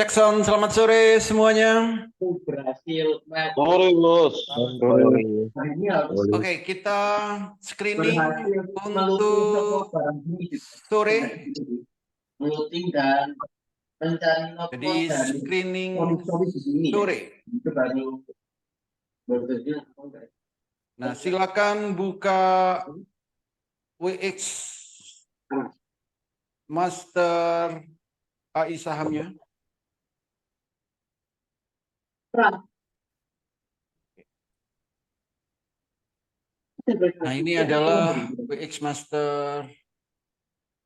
Jackson, selamat sore semuanya. Berhasil, Mas. Sore, Bos. Sore. Nah, ini harus Oke, kita screening berhasil meluting semua untuk barang bumi sore. meluting dan mencari Jadi notebook dari screening story di sini ya. sore. Itu baru bertujuan. Nah, silakan buka WX Master AI sahamnya. Nah, ini adalah WX Master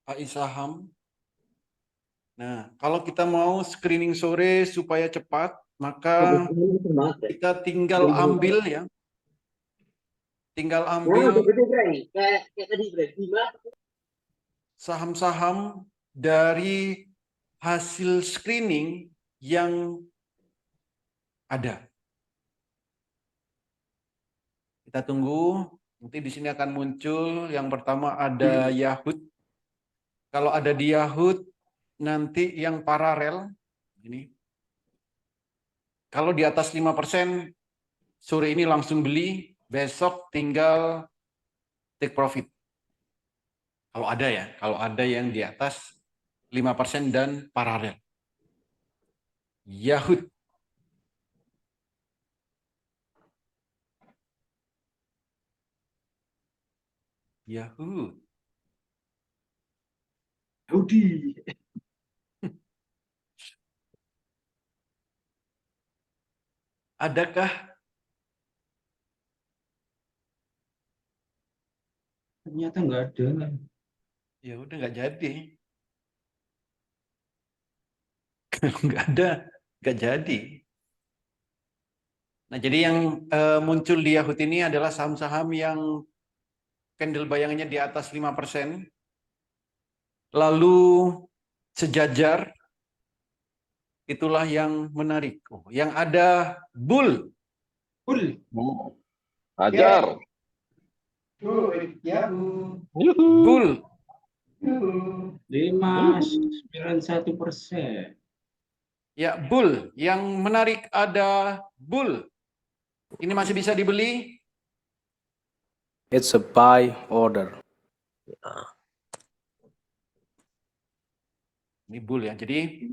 AI saham. Nah, kalau kita mau screening sore supaya cepat, maka kita tinggal ambil ya. Tinggal ambil saham-saham dari hasil screening yang ada. Kita tunggu, nanti di sini akan muncul yang pertama ada Yahoo. Kalau ada di Yahoo, nanti yang paralel ini. Kalau di atas 5%, sore ini langsung beli, besok tinggal take profit. Kalau ada ya, kalau ada yang di atas 5% dan paralel. Yahoo. Yahoo. Yudi. Adakah? Ternyata nggak ada. Ya udah nggak jadi. Kalau nggak ada, nggak jadi. Nah, jadi yang muncul di Yahoo ini adalah saham-saham yang candle bayangannya di atas 5%. Lalu sejajar, itulah yang menarik. Oh, yang ada bull. Full. Hajar. Yahoo. Yuhu. Bull. 5,91%. Ya, bull. Yang menarik ada bull. Ini masih bisa dibeli. It's a buy order. Ini bull ya. Jadi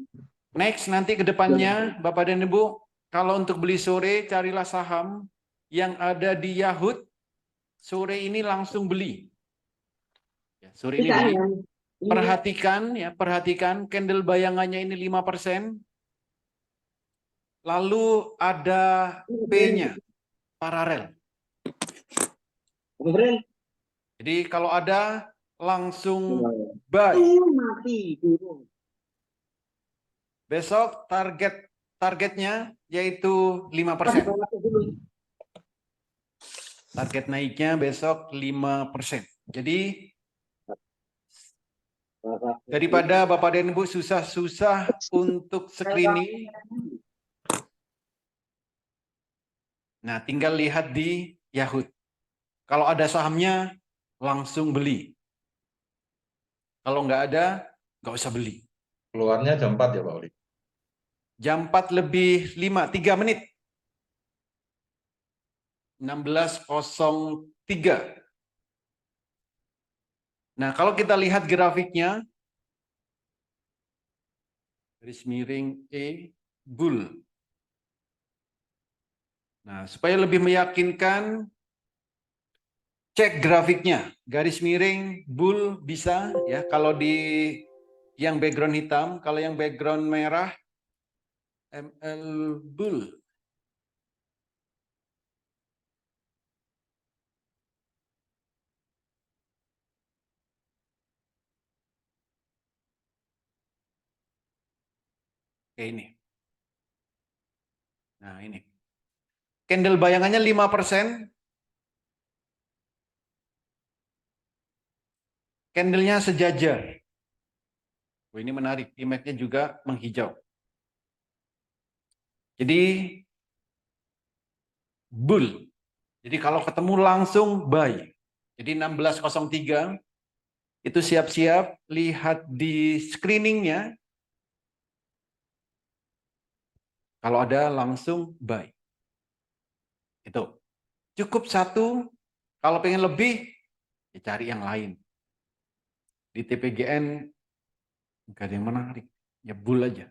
next nanti ke depannya Bapak dan Ibu, kalau untuk beli sore carilah saham yang ada di Yahoo. Sore ini langsung beli. Ya, sore ini beli. Perhatikan ya, perhatikan candle bayangannya ini 5%. Lalu ada P-nya paralel. Jadi kalau ada langsung buy. Besok targetnya yaitu 5%. Target naiknya besok 5%. Jadi daripada Bapak dan Ibu susah-susah untuk screening, nah tinggal lihat di Yahoo. Kalau ada sahamnya langsung beli. Kalau nggak ada, nggak usah beli. Keluarnya jam 4 ya Pak Oli? Jam 4 lebih 5, 3 menit. 16.03. Nah, kalau kita lihat grafiknya, garis miring E, bull. Nah, supaya lebih meyakinkan, cek grafiknya. Garis miring bull bisa ya, kalau di yang background hitam, kalau yang background merah, ML bull. Oke, ini. Nah, ini. Candle bayangannya 5%. Candlenya sejajar. Oh, ini menarik. Image-nya juga menghijau. Jadi, bull. Jadi kalau ketemu langsung buy. Jadi 16.03. Itu siap-siap lihat di screeningnya. Kalau ada langsung buy. Itu. Cukup satu, kalau pengen lebih, ya cari yang lain. Di TPGN nggak ada yang menarik, ya bull aja.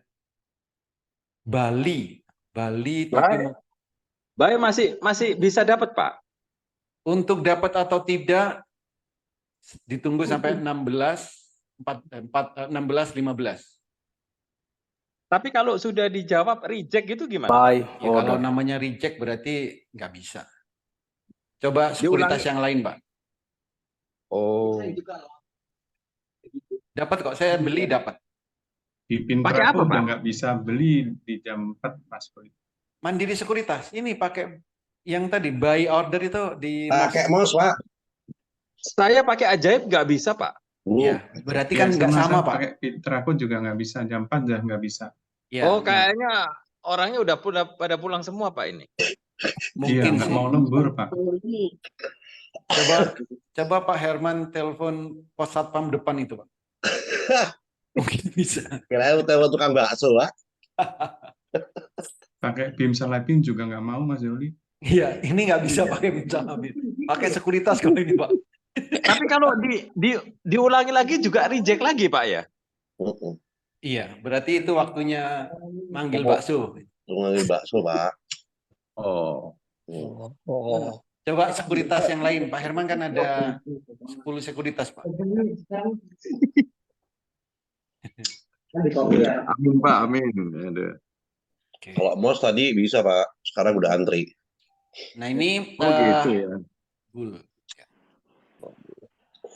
Bali tapi Baik, masih bisa dapat, Pak. untuk dapat atau tidak ditunggu sampai 16 15. Tapi kalau sudah dijawab reject gitu gimana? Buy Ya, kalau order. namanya reject berarti nggak bisa. Coba sekuritas Diulangi. yang lain, Pak. Oh. Dapat kok, saya beli dapat. Di Pakai Pintra apa, udah Pak? nggak bisa beli di jam 4 pas. Mandiri Sekuritas. Ini pakai yang tadi buy order itu di Pakai mouse, Pak. Saya pakai ajaib nggak bisa, Pak. Ya, berarti kan Ya, nggak sama, saya Pak. pakai Pintra pun juga nggak bisa, jam 4 udah nggak bisa. Ya, Oh, nah, kayaknya orangnya udah pada pulang semua, Pak, ini. Iya, mungkin nggak sih. mau lembur, Pak. Coba Pak Herman telepon pos satpam depan itu, Pak. Mungkin bisa. Kirain telepon tukang bakso, Pak. Pakai BIM Salabim juga nggak mau, Mas Yoli. Iya, ini nggak bisa pakai misalnya. Pakai sekuritas kalau ini, Pak. Tapi kalau diulangi lagi juga reject lagi, Pak, ya? Iya, berarti itu waktunya manggil bakso. Tukang bakso, Pak. Oh. Coba sekuritas yang lain. Pak Herman kan ada 10 sekuritas, Pak. Amin, Pak, amin. Ada. Oke. Kalau mouse tadi bisa, Pak. Sekarang udah antri. Nah, ini Oh, gitu ya. Bull.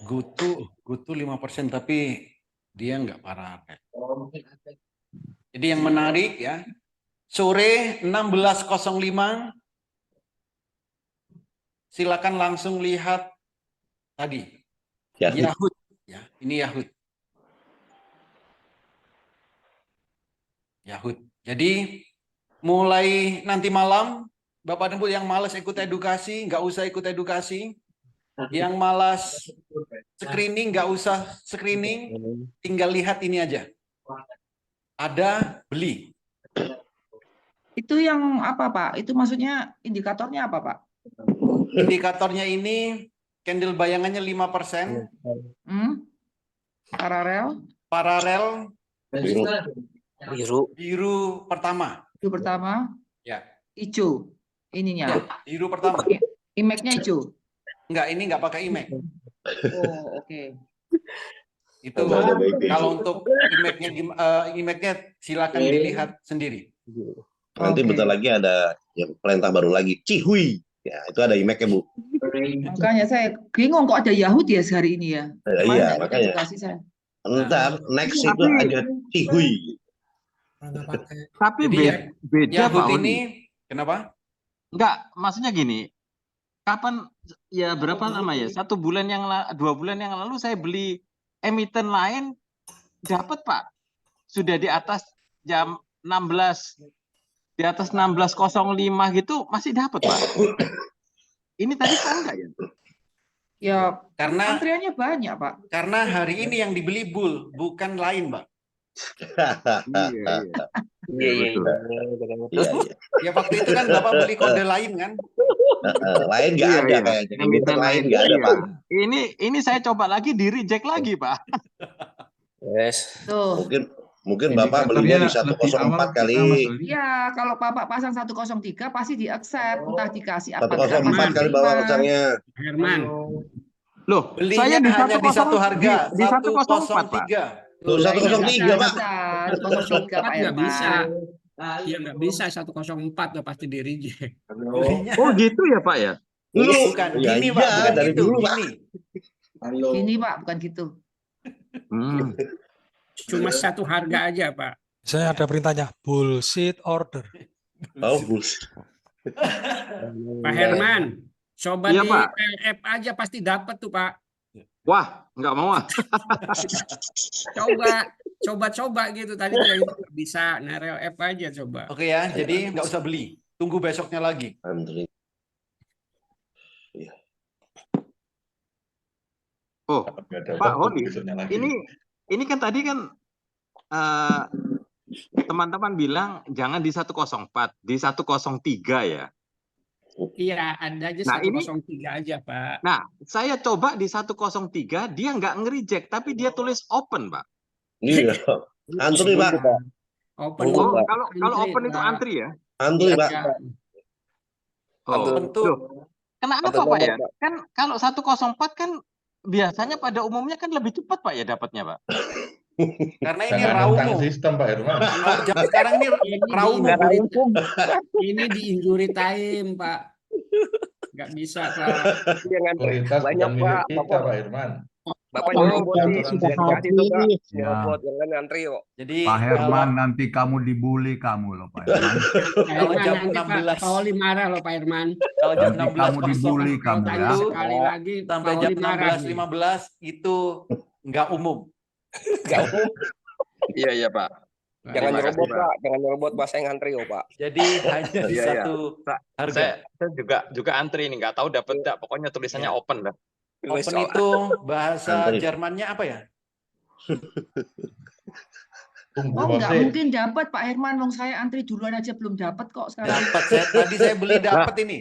Gutu 5%, tapi dia nggak parah. Jadi yang menarik ya, sore 16.05, silakan langsung lihat tadi. Ya. Yahoo. Ya, ini Yahoo. Yahoo. Jadi mulai nanti malam, Bapak dan Ibu yang malas ikut edukasi, nggak usah ikut edukasi. Yang malas screening, nggak usah screening, tinggal lihat ini aja. Ada, beli. Itu yang apa, Pak? Itu maksudnya indikatornya apa, Pak? Indikatornya ini, candle bayangannya 5%, paralel, biru pertama. Itu pertama, Ya, hijau. Ininya. biru pertama. Image-nya hijau. Enggak, ini enggak pakai image. Oh, oke. Itu kalau untuk image-nya silakan dilihat sendiri. Nanti Oke. bentar lagi ada yang perintah baru lagi. Cihui. Ya, itu ada image-nya, Bu. Makanya saya bingung kok ada Yahoo ya hari ini ya. Kemarin Iya, nggak ikut makanya. edukasi saya. Ntar next itu ada Cihui. Tapi Jadi beda, Yahoo Pak. ini, kenapa? Enggak, maksudnya gini. Kapan ya berapa lama ya? 1 bulan yang 2 bulan yang lalu saya beli emiten lain dapat, Pak. Sudah di atas jam 16, di atas 16.05 gitu masih dapat, Pak. Ini tadi kok enggak ya? Ya, Karena antriannya banyak, Pak. karena hari ini yang dibeli bull, bukan lain, Mbak. Iya, betul. Iya, iya. Ya waktu itu kan Bapak beli kode lain kan? Lain nggak Iya, ada iya. kayaknya. Emiten Emiten lain nggak ada, iya. Pak. Ini saya coba lagi di reject lagi, Pak. Yes. Tuh. Mungkin Bapak belinya di Indikatornya lebih 104 awal kali. kita, Mas Yoli. Ya, kalau Bapak pasang 103 pasti di-accept, entah dikasih apa. 104 kali Bapak pasangnya. Herman, Loh, Belinya saya di hanya di satu harga, di 104, Pak. 103. Tuh, 103, Pak. 103, Pak nggak bisa. Herman. Iya nggak bisa 104 udah pasti di reject. Belinya Oh, gitu ya, Pak ya? bukan Ya, gini, iya, Pak, bukan dari gitu, dulu, Pak. gini. Gini, Pak, bukan gitu. Cuma satu harga aja, Pak. Saya ada perintahnya, bullshit order. Oh, bus. Pak Herman, coba Iya, di Pak. LF aja pasti dapat tuh, Pak. Wah, nggak mau ah. Coba gitu tadi tuh yang nggak bisa. Nah, LF aja coba. Oke ya, jadi nggak usah beli. Tunggu besoknya lagi. Antri. Oh, Nggak ada Pak waktu Holi, besoknya lagi. ini kan tadi kan teman-teman bilang jangan di 104, di 103 ya. Iya, ada aja Nah, ini 103 aja, Pak. Nah, saya coba di 103 dia nggak nge-reject, tapi dia tulis open, Pak. Iya. Antri, Pak. Open. Oh, Pak. kalau open itu Pak. antri ya? Antri, Pak. Ya. Oh, Tentu. loh. Kenapa Pak ya? Kan kalau 104 kan biasanya pada umumnya kan lebih cepat Pak ya dapatnya, Pak. Karena ini raumum. sistem Pak Herman. Kalau jam sekarang ini raumum. Ini di injury time, Pak. Nggak bisa, Pak. Banyak Pak, Pak Herman. Bapak nyerobot nyerobot sih, sudah sudah dikasih tuh Kak. habis. Nyerobot jangan ngantri kok. Jadi Pak Herman kalau- nanti kamu dibully kamu loh Pak Herman. Kalau jam Nanti Pak 16. Pak Oli marah loh Pak Herman. kalau jam Nanti kamu 16.00 dibully kamu ya. Tanya sekali lagi sampai Pak jam Oli marah nih. 16.15 itu nggak umum. Gak umum. Iya, Pak. Jangan Terima kasih, nyerobot Pak. Pak. Jangan nyerobot Pak. Saya ngantri kok Pak. Jadi hanya di Iya, iya. satu harga. Saya juga antri ini, nggak tahu dapat nggak. Pokoknya tulisannya Iya. open dah. Open itu bahasa Antri. Jermannya apa ya? Oh, nggak mungkin dapat Pak Herman, wong saya antri duluan aja belum dapat kok sekarang. Dapat. Tadi saya beli dapat ini.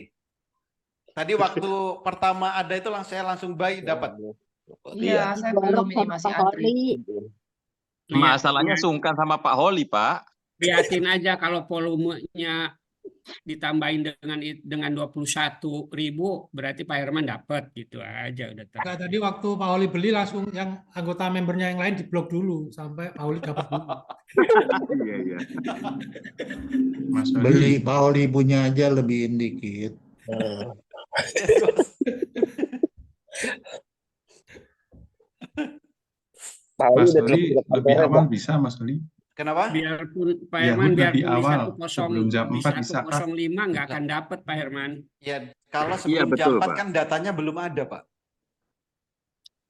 Tadi waktu pertama ada itu saya langsung buy dapat. Iya, saya belum ini masih antri. Masalahnya sungkan sama Pak Holi, Pak. Lihatin aja kalau volumenya ditambahin dengan 21.000 berarti Pak Herman dapat gitu aja udah. Enggak, tadi waktu Pak Oli beli langsung yang anggota membernya yang lain diblok dulu sampai Pak Oli dapat dulu. Iya, iya. Mas Oli, Beli Pak Oli punya aja lebihin dikit. Pak Oli Mas udah Oli tidak lebih sabar, awal Pak. bisa Mas Oli. Kenapa? Biarpun Pak Ya, Herman lebih biarpun awal, di sebelum jam 4 bisa, Kak. 105 nggak akan dapat Pak Herman. Ya, kalau Iya, sebelum betul, jam 4 Pak. kan datanya belum ada, Pak.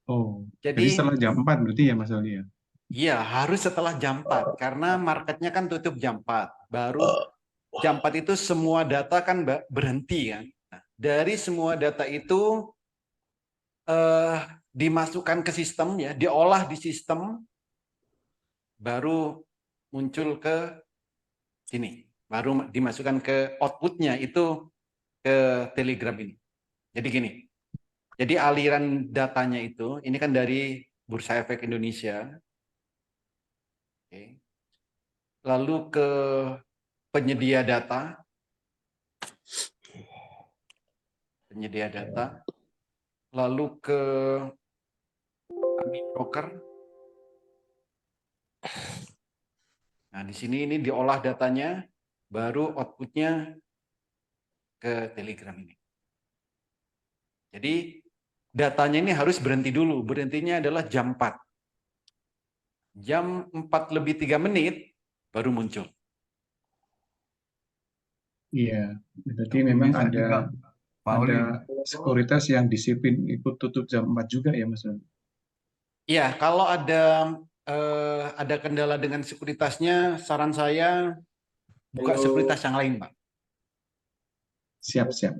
Oh, Jadi- jadi setelah jam 4 berarti ya Mas Oli ya? Iya, harus setelah jam 4 karena marketnya kan tutup jam 4. Baru jam 4 itu semua data kan berhenti kan. Nah, dari semua data itu dimasukkan ke sistem ya, diolah di sistem, baru muncul ke sini, baru dimasukkan ke outputnya itu ke Telegram ini. Jadi gini, jadi aliran datanya itu, ini kan dari Bursa Efek Indonesia, oke. Lalu ke penyedia data, lalu ke broker. Nah, di sini ini diolah datanya, baru outputnya ke Telegram ini. Jadi datanya ini harus berhenti dulu. Berhentinya adalah jam 4. Jam 4:03 baru muncul. Iya, berarti memang Bisa juga, ada Pak Oli. sekuritas yang disiplin ikut tutup jam 4 juga ya Mas Oli? Iya, kalau ada kendala dengan sekuritasnya, saran saya buka sekuritas yang lain, Pak. Siap-siap.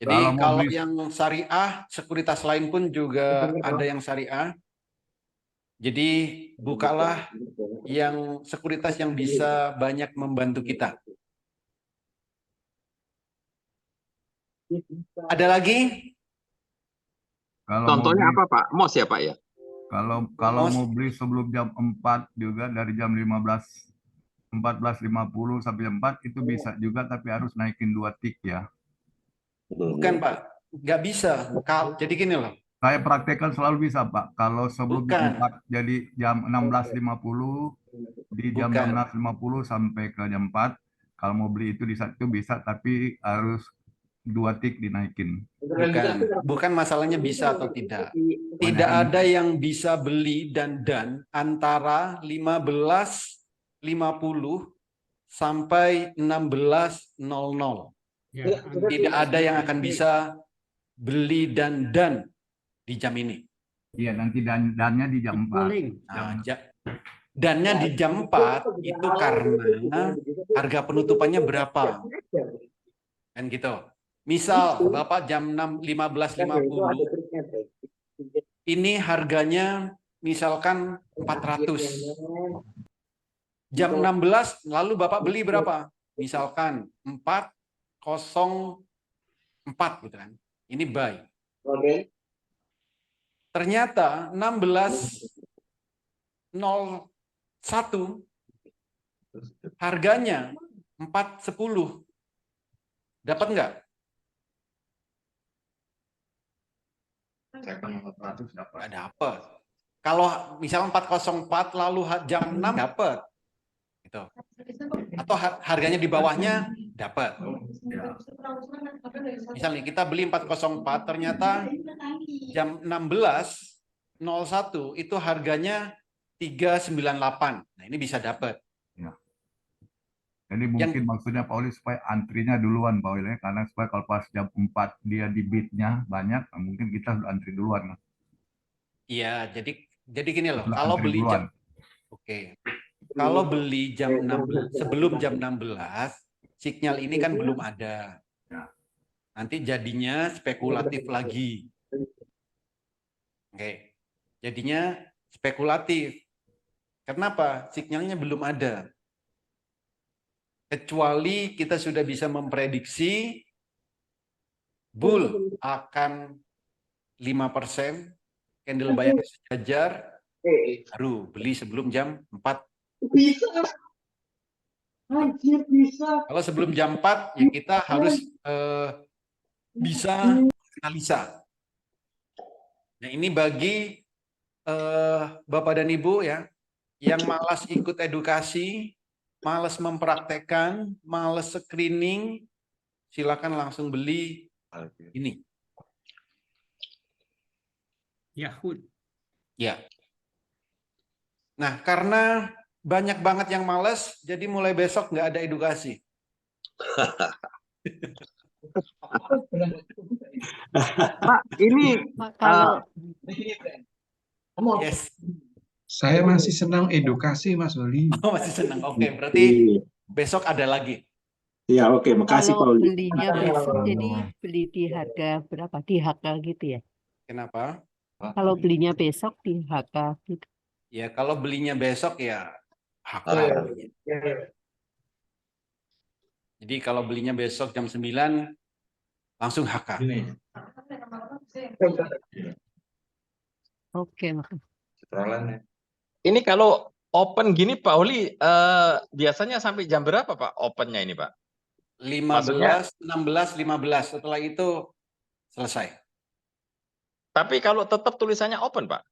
Jadi Kalau mau kalau beli- yang syariah, sekuritas lain pun juga ada yang syariah. Jadi bukalah yang sekuritas yang bisa banyak membantu kita. Ada lagi? Kalau Contohnya mau beli, apa, Pak? MOS ya, Pak ya? kalau Mas- mau beli sebelum jam 4 juga dari jam 14.50 sampai jam 4 itu bisa juga tapi harus naikin 2 tik ya. Bukan, Pak. Nggak bisa. Jadi gini loh. Saya praktekkan selalu bisa, Pak. Kalau sebelum jam Bukan. 4 jadi jam 16.50 di jam Bukan. 16.50 sampai ke jam 4 kalau mau beli itu di saat itu bisa tapi harus 2 tik dinaikin. Bukan masalahnya bisa atau tidak. Tidak ada yang bisa beli dan antara 15.50 sampai 16.00. Ya, Tidak ada yang akan bisa beli dan di jam ini. Iya, nanti dannya di jam 4. Pooling. Nah, dannya di jam 4 itu karena harga penutupannya berapa. Kan gitu. Misal Bapak jam 15.50 ini harganya misalkan 400. jam 16 lalu Bapak beli berapa? Misalkan 404 gitu kan. Ini buy. Ternyata 16.01 harganya 410. Dapat nggak? Nggak dapat. Kalau misalnya 404 lalu jam 6 dapat. Gitu. Atau harganya di bawahnya dapat. Misalnya kita beli 404 ternyata jam 16.01 itu harganya 398. Nah, ini bisa dapat. Ya. Jadi mungkin maksudnya Pak Oli supaya antrinya duluan Pak Oli, karena supaya kalau pas jam 4 dia di bidnya banyak, mungkin kita sudah antri duluan. Iya, jadi gini loh, Sudah kalau antri beli duluan. kalau beli jam 16 sebelum jam 16, sinyal ini kan belum ada. Nanti jadinya spekulatif lagi. Oke. Jadinya spekulatif. Kenapa? Sinyalnya belum ada. Kecuali kita sudah bisa memprediksi bull akan 5%, candle buy sejajar, baru beli sebelum jam 4. Kalau sebelum jam 4 ya kita harus bisa analisa. Nah, ini bagi Bapak dan Ibu ya yang malas ikut edukasi, malas mempraktekkan, malas screening, silakan langsung beli ini. Yahud. Ya. Nah, karena banyak banget yang malas, jadi mulai besok nggak ada edukasi. Pak, ini Kalau Yes. Saya masih senang edukasi, Mas Oli. Oh, masih senang. Oke, berarti besok ada lagi. Ya, oke, makasih Pak kalau Oli. belinya besok jadi beli di harga berapa? Di HK gitu ya? Kenapa? Kalau belinya besok di HK gitu. Ya, kalau belinya besok ya HK. Jadi kalau belinya besok jam 9 langsung HK. Oke, makasih. ini kalau open gini Pak Oli, biasanya sampai jam berapa Pak opennya ini Pak? 15, 16, 15. Setelah itu selesai. Tapi kalau tetap tulisannya open Pak?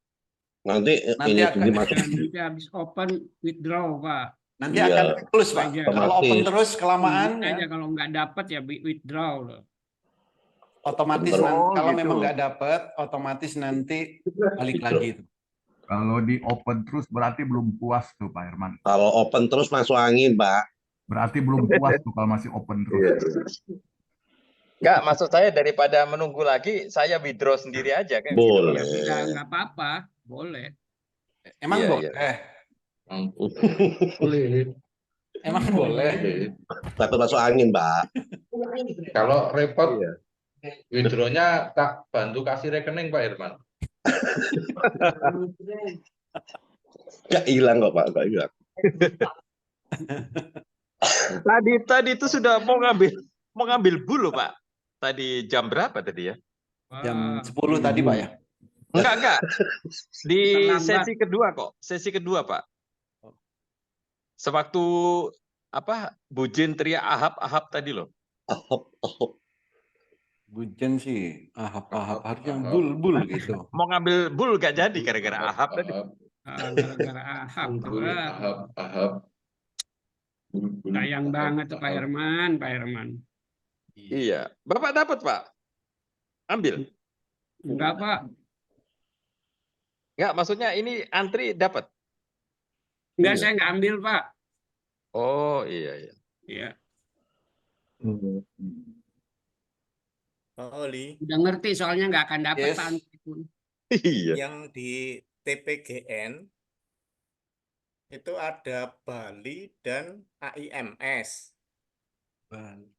Nanti Nanti ini akan dimasuk. Nanti habis open withdraw Pak. Nanti Iya. akan close, Pak. Aja. Kalau open Otomatis. terus kelamaan Aja ya, kalau nggak dapat ya withdraw loh. otomatis Betul. nanti, kalau gitu. memang nggak dapat, otomatis nanti balik lagi itu. Kalau di open terus berarti belum puas tuh Pak Herman. Kalau open terus masuk angin, Pak. Berarti belum puas tuh kalau masih open terus. Enggak, maksud saya daripada menunggu lagi, saya withdraw sendiri aja kan. Boleh. Ya nggak apa-apa, boleh. Emang Iya, boleh? Emang boleh? Takut masuk angin, Pak. Kalau repot, withdraw-nya tak bantu kasih rekening Pak Herman. Nggak hilang kok, Pak. Nggak hilang. Tadi itu sudah mau ngambil bull loh, Pak. Tadi jam berapa tadi ya? Jam 10 tadi, Pak ya? Enggak. Di Terlambat. sesi kedua kok. Sesi kedua, Pak. Sewaktu apa Bujin teriak ahap tadi loh. Ahop. Bujen sih, ahap-ahap harusnya bul-bul gitu. Mau ngambil bull gak jadi gara-gara ahap tadi. Gara-gara ahap. Ahap. Sayang banget tuh Pak Herman, Pak Herman. Iya. Bapak dapat, Pak? Ambil. Enggak, Pak. Enggak, maksudnya ini antri dapat. Enggak, saya nggak ambil, Pak. Oh, iya. Iya. Pak Oli, Udah ngerti soalnya nggak akan dapat Yes. Pak antri pun. Iya. yang di TPGN itu ada Bali dan AIMS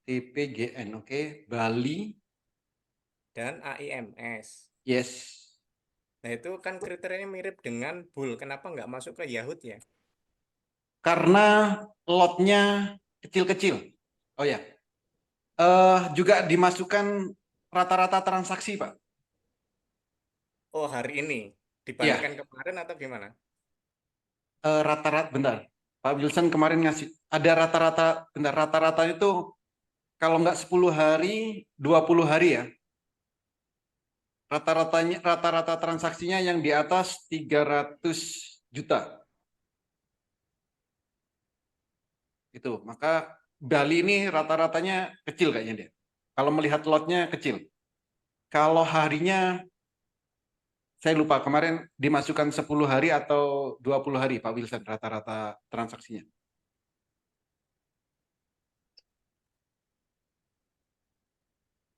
TPGN, oke. Bali, dan AIMS. yes. Nah itu kan kriterianya mirip dengan Bull. Kenapa nggak masuk ke Yahud ya? karena lotnya kecil-kecil. Oh ya, juga dimasukkan rata-rata transaksi, Pak. Oh, hari ini Iya, dibandingkan kemarin atau gimana? rata-rata, benar. Pak Wilson kemarin ngasih, ada rata-rata, benar, rata-rata itu kalau nggak 10 hari, 20 hari ya. Rata-rata transaksinya yang di atas 300 juta. Itu, maka Bali ini rata-ratanya kecil kayaknya dia. Kalau melihat lotnya kecil. Kalau harinya saya lupa kemarin dimasukkan 10 hari atau 20 hari Pak Wilson rata-rata transaksinya.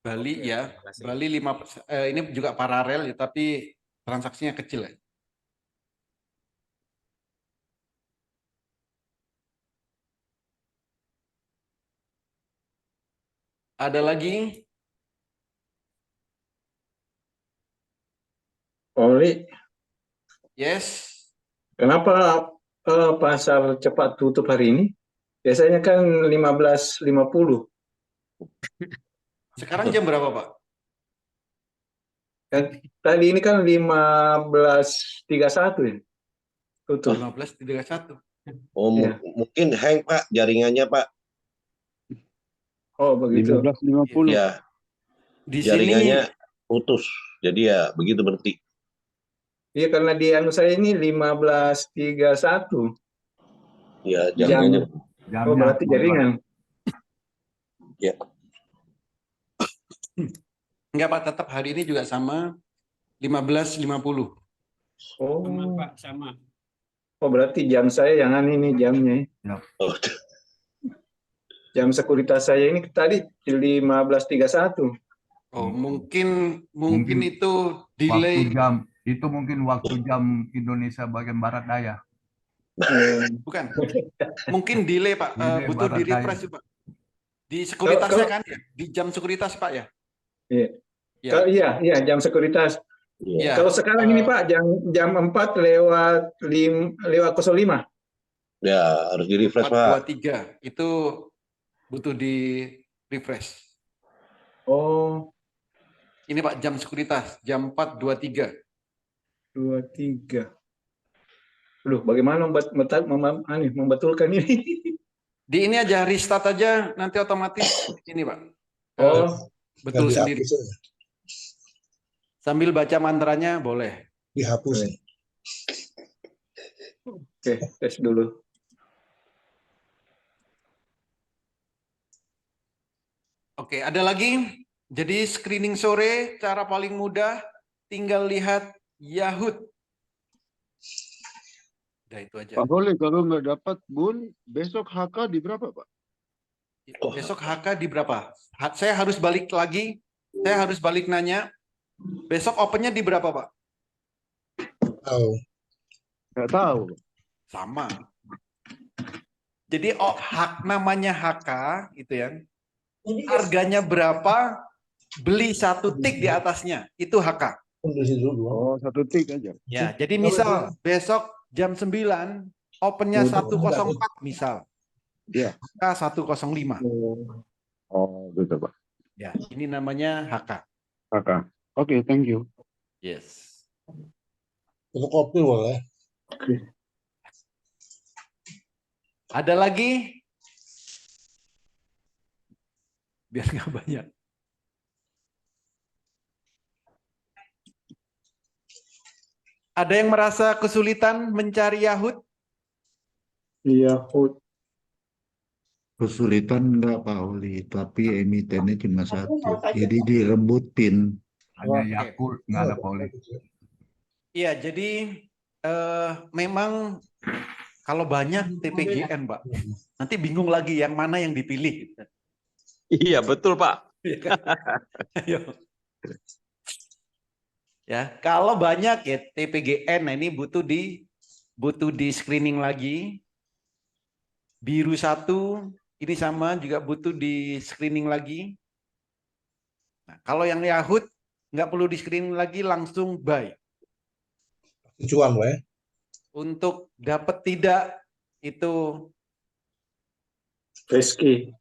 Bali Oke, ya, terima kasih. Bali 5 ini juga paralel ya, tapi transaksinya kecil ya. Ada lagi? Oli, Yes. kenapa pasar cepat tutup hari ini? Biasanya kan 15.50. Sekarang jam berapa, Pak? Kan tadi ini kan 15.31 ya. Tutup. 15.31. Oh, Iya. mungkin hang Pak jaringannya Pak. Oh, begitu. 15.50. Ya, Di jaringannya sini putus. Jadi ya begitu berarti. Iya, karena di anu saya ini 15.31. Ya, Jam. jaringannya. Oh, berarti jaringan. Ya. enggak Pak, tetap hari ini juga sama 15.50. Oh. Sama, Pak, sama. Oh, berarti jam saya yang ini jamnya. Ya. Oh. Jam sekuritas saya ini tadi 15.31. Oh, mungkin itu delay. Waktu jam itu mungkin waktu jam Indonesia bagian barat daya. Bukan. Mungkin delay, Pak. Delay Butuh barat di refresh, daya. Pak. Di sekuritasnya kan ya? Di jam sekuritas, Pak ya? Iya. Ya. Kalau iya jam sekuritas. Ya. Kalau sekarang ini Pak jam 4 lewat 05. Ya, harus di refresh, Pak. 4.23 itu butuh di refresh. Oh. Ini Pak jam sekuritas jam 4.23. 23. Loh, bagaimana membetulkan ini? Di ini aja restart aja nanti otomatis ini Pak. Oh, betul sendiri. Sambil baca mantranya boleh. Dihapus. Oke, tes dulu. Oke, ada lagi? Jadi screening sore cara paling mudah tinggal lihat Yahoo. Udah itu aja. Pak boleh kalau nggak dapat Bun, besok HK di berapa Pak? Besok HK di berapa? Saya harus balik lagi. Saya harus balik nanya. Besok opennya di berapa, Pak? Tahu. Nggak tahu. Sama. Jadi namanya HK itu ya. Harganya berapa? Beli satu tik di atasnya. Itu HK. Oh, satu tik aja. Ya, jadi misal besok jam 9 opennya 104 misal. Ya. HK 105. Oh, gitu Pak. Ya, ini namanya HK. HK. Oke, thank you. Yes. Untuk kopi boleh. Ada lagi? Biar nggak banyak. Ada yang merasa kesulitan mencari Yahoo? Yahoo. Kesulitan enggak Pak Oli, tapi emitennya cuma satu. Jadi direbutin. Hanya Yakult, nggak ada Poli. Iya, jadi memang kalau banyak TPGN, Pak, nanti bingung lagi yang mana yang dipilih. Iya, betul, Pak. Ya, kalau banyak ya TPGN, nah ini butuh di screening lagi. Biru 1 ini sama juga butuh di screening lagi. Nah, kalau yang Yahoo nggak perlu di screening lagi, langsung buy. Cuan, ya. Untuk dapat tidak itu Rizky.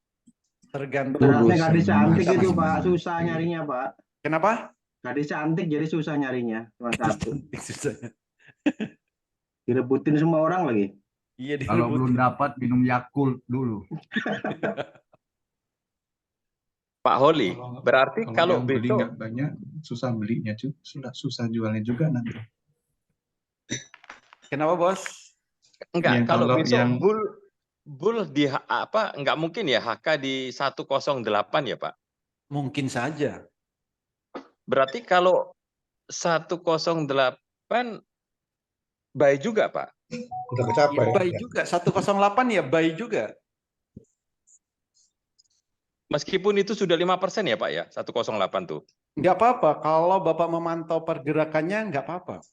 tergantung. Urusan Gadis cantik masing-masing. itu Pak, susah nyarinya Pak. Kenapa? Gadis cantik jadi susah nyarinya, cuma satu. Susahnya. Direbutin semua orang lagi. Iya, Kalau belum direbutin. dapat minum Yakult dulu. Pak Holi, berarti kalau yang beli besok nggak banyak, susah belinya juga, susah jualnya juga nanti. Kenapa, Bos? enggak, Ya, kalau kalau besok yang bull di apa enggak mungkin ya HK di 108 ya, Pak. Mungkin saja. Berarti kalau 108 buy juga, Pak. Udah Ya, kecapai. buy juga. 108 ya buy juga. Meskipun itu sudah 5% ya, Pak ya, 108 tuh. Nggak apa-apa. Kalau Bapak memantau pergerakannya, nggak apa-apa.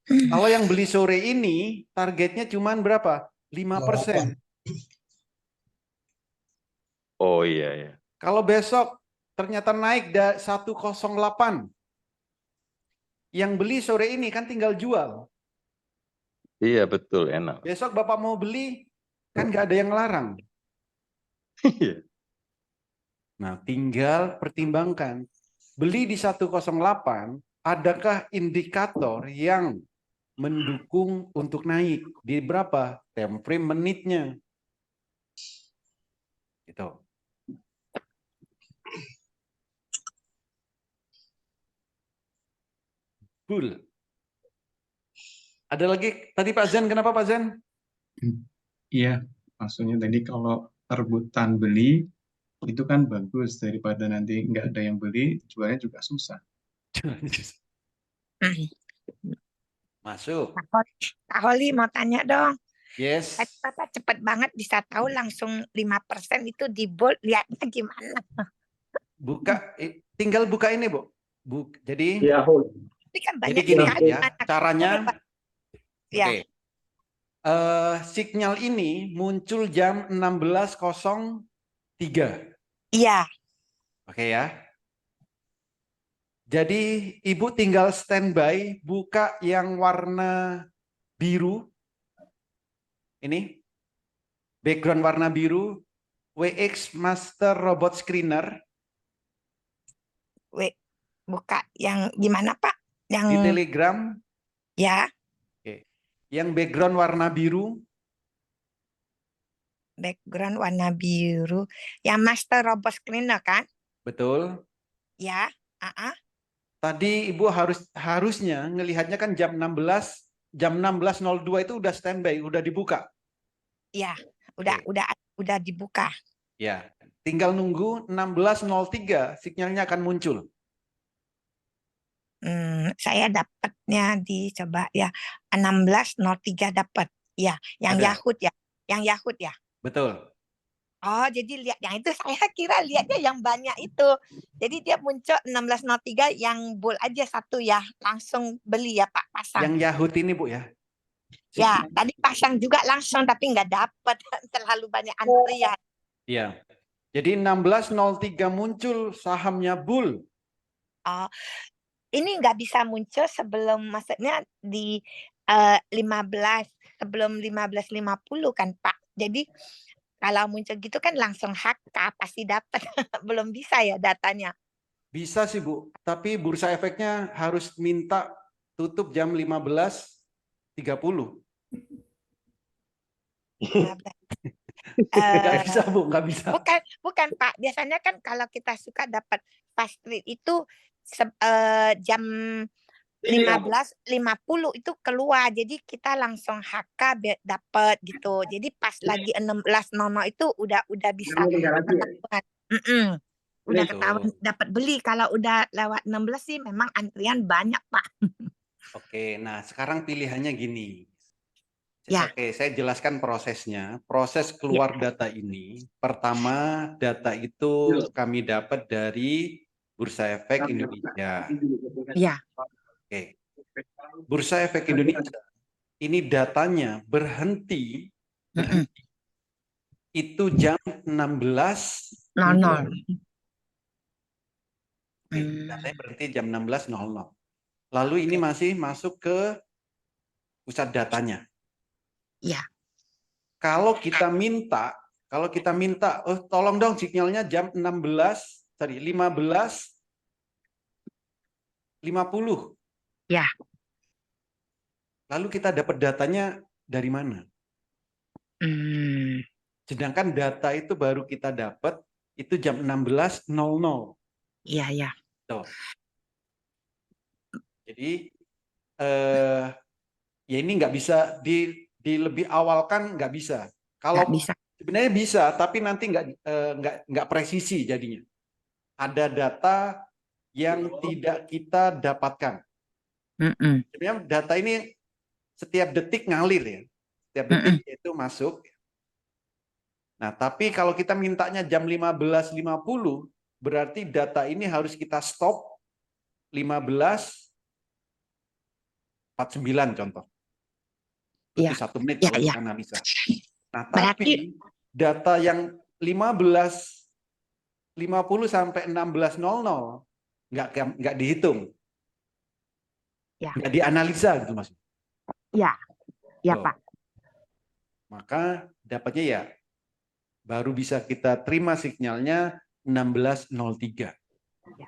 Kalau yang beli sore ini, targetnya cuma berapa? 5%. Oh iya ya. Kalau besok ternyata naik 108, yang beli sore ini kan tinggal jual. Iya betul, enak. Besok Bapak mau beli, kan nggak ada yang larang. Iya. Nah, tinggal pertimbangkan. Beli di 108, adakah indikator yang mendukung untuk naik? Di berapa? Time frame menitnya. Gitu. Bull. Ada lagi tadi Pak Zen, kenapa Pak Zen? Iya, maksudnya tadi kalau rebutan beli itu kan bagus daripada nanti nggak ada yang beli, jualnya juga susah. Masuk. Kak Holi mau tanya dong. Yes. Bapak cepet banget bisa tahu langsung 5% itu di bold, lihatnya gimana? Buka, tinggal buka ini Bu. Jadi Yahoo. Ini kan Jadi banyak gini sekali ya, anak. caranya. Ya. Oke. Sinyal ini muncul jam 16.03. Iya. Oke ya. Jadi Ibu tinggal standby, buka yang warna biru. Ini. Background warna biru. WX Master Robot Screener. Buka yang gimana Pak? Yang Di Telegram. Ya. Oke. Yang background warna biru. Background warna biru. Yang Master Robot Screener kan? Betul. Ya. Tadi Ibu harusnya ngelihatnya kan jam 16.02 itu udah standby, udah dibuka. Ya, udah dibuka. Ya, tinggal nunggu 16.03 sinyalnya akan muncul. Saya dapatnya dicoba ya 16.03 dapat. Ya, yang Ada. Yahoo ya. Yang Yahoo ya. Betul. Oh, jadi lihat yang itu saya kira lihatnya yang banyak itu. Jadi dia muncul 16.03 yang bull aja satu ya. Langsung beli ya Pak, pasang. Yang Yahoo ini Bu ya. Ya, tadi pasang juga langsung tapi nggak dapat. Terlalu banyak antrian. Iya. Jadi 16.03 muncul sahamnya bull. Oh, ini nggak bisa muncul sebelum maksudnya di 15 sebelum 15.50 kan Pak. Jadi kalau muncul gitu kan langsung HK pasti dapat. Belum bisa ya datanya. Bisa sih Bu, tapi bursa efeknya harus minta tutup jam 15.30. Nggak bisa Bu, nggak bisa. Bukan Pak. Biasanya kan kalau kita suka dapat fast trade itu jam 15.50 itu keluar. Jadi kita langsung HK dapat gitu. Jadi pas lagi 16.00 itu udah bisa ketahuan. Udah ketahuan dapat beli. Kalau udah lewat 16 sih memang antrian banyak Pak. Oke, nah sekarang pilihannya gini. Ya. Oke, saya jelaskan prosesnya. Proses keluar data ini, pertama data itu kami dapat dari Bursa Efek Indonesia. Ya. Oke. Bursa Efek Indonesia ini datanya berhenti itu jam 16.00. Datanya berhenti jam 16.00. Lalu ini masih masuk ke pusat datanya. Ya. Kalau kita minta, oh tolong dong sinyalnya jam 15:50. Ya. Lalu kita dapat datanya dari mana? Sedangkan data itu baru kita dapat itu jam 16:00. Iya, ya. Tuh. Jadi ya ini nggak bisa di lebih awalkan, nggak bisa. Kalau sebenarnya bisa, tapi nanti nggak presisi jadinya. Ada data yang tidak kita dapatkan. Sebenarnya data ini setiap detik ngalir ya, setiap detik itu masuk. Nah, tapi kalau kita mintanya jam 15:50, berarti data ini harus kita stop 15:49 contoh. Berarti 1 menit kalau kita analisa. Nah, tapi data yang 15:50 sampai 16:00 nggak dihitung. Nggak dianalisa gitu Mas. Ya, ya Pak. Maka dapatnya ya baru bisa kita terima sinyalnya 16:03. Ya.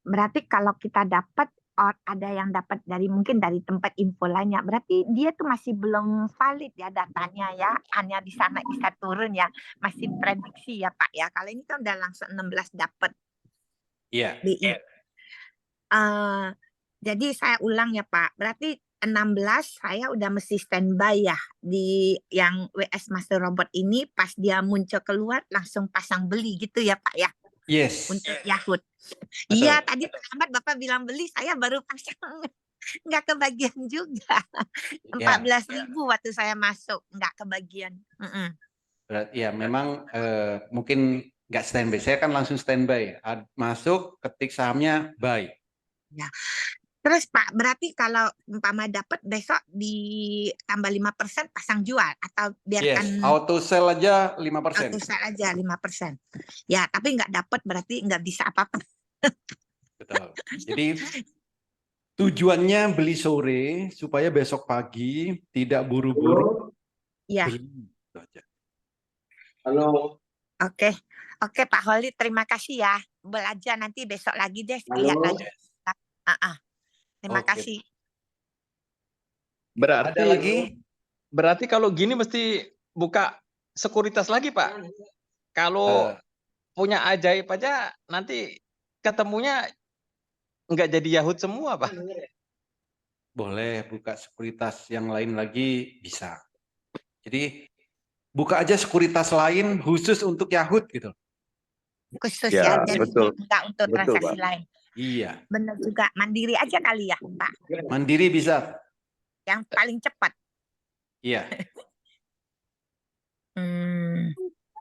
Berarti kalau kita dapat ada yang dapat mungkin dari tempat info lainnya, berarti dia tuh masih belum valid ya datanya ya, hanya bisa naik bisa turun ya, masih prediksi ya Pak ya. Kalau ini kan udah langsung 16 dapat. Iya. Jadi saya ulang ya Pak, berarti 16 saya udah mesti standby ya di yang WS Master Robot ini, pas dia muncul keluar langsung pasang beli gitu ya Pak ya. Yes. Untuk Yahoo. Iya, tadi terlambat Bapak bilang beli, saya baru pasang. Nggak kebagian juga. 14.000 waktu saya masuk, nggak kebagian. Berarti ya memang mungkin nggak standby. Saya kan langsung standby. Masuk, ketik sahamnya buy. Ya. Terus Pak, berarti kalau umpama dapat besok ditambah 5% pasang jual atau biarkan auto sell aja 5%. Auto sell aja 5%. Ya, tapi nggak dapat berarti nggak bisa apa-apa. Betul. Jadi tujuannya beli sore supaya besok pagi tidak buru-buru. Iya. Halo. Oke, Pak Holly, terima kasih ya. Belajar nanti besok lagi deh, lihat lagi. Terima kasih. Berarti kalau gini mesti buka sekuritas lagi Pak. Kalau punya ajaib aja nanti ketemunya nggak jadi Yahoo semua Pak. Boleh buka sekuritas yang lain lagi bisa. Jadi buka aja sekuritas lain khusus untuk Yahoo gitu. Khusus ya, jadi betul. nggak untuk transaksi lain. Iya. Benar juga, mandiri aja kali ya Pak. Mandiri bisa. Yang paling cepat. Iya.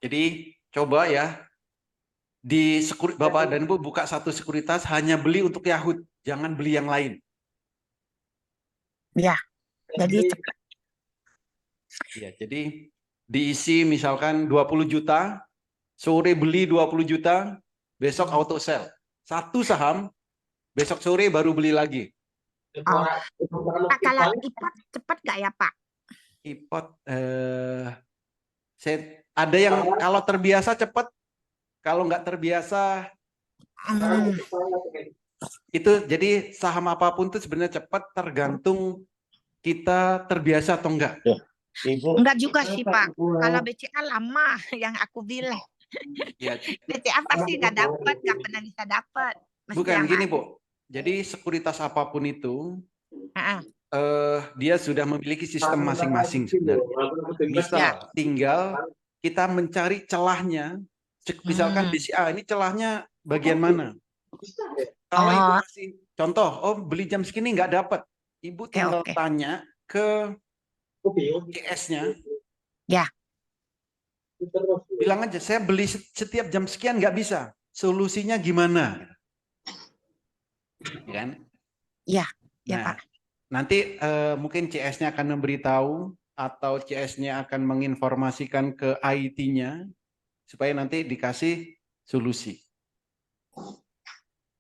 Jadi coba ya di Bapak dan Ibu buka satu sekuritas hanya beli untuk Yahoo, jangan beli yang lain. Ya, jadi cepat. Ya, jadi diisi misalkan 20 juta, sore beli 20 juta, besok auto sell. Satu saham, besok sore baru beli lagi. Pak, kalau IPOT cepat nggak ya Pak? IPOT, ada yang kalau terbiasa cepat, kalau nggak terbiasa, itu jadi saham apapun itu sebenarnya cepat tergantung kita terbiasa atau enggak. Enggak juga sih Pak, kalau BCA lama yang aku bilang. Ya. BCA pasti nggak dapat, nggak pernah bisa dapat. Bukan gini Bu, jadi sekuritas apapun itu, dia sudah memiliki sistem masing-masing sebenarnya. Misal tinggal kita mencari celahnya, misalkan BCA ini celahnya bagian mana? Kalau Ibu kasih contoh, beli jam segini nggak dapat, Ibu tinggal tanya ke CS-nya. Ya. Bilang aja, saya beli setiap jam sekian nggak bisa. Solusinya gimana? Kan? Ya, ya nah, Pak. Nanti mungkin CS-nya akan memberitahu atau CS-nya akan menginformasikan ke IT-nya supaya nanti dikasih solusi.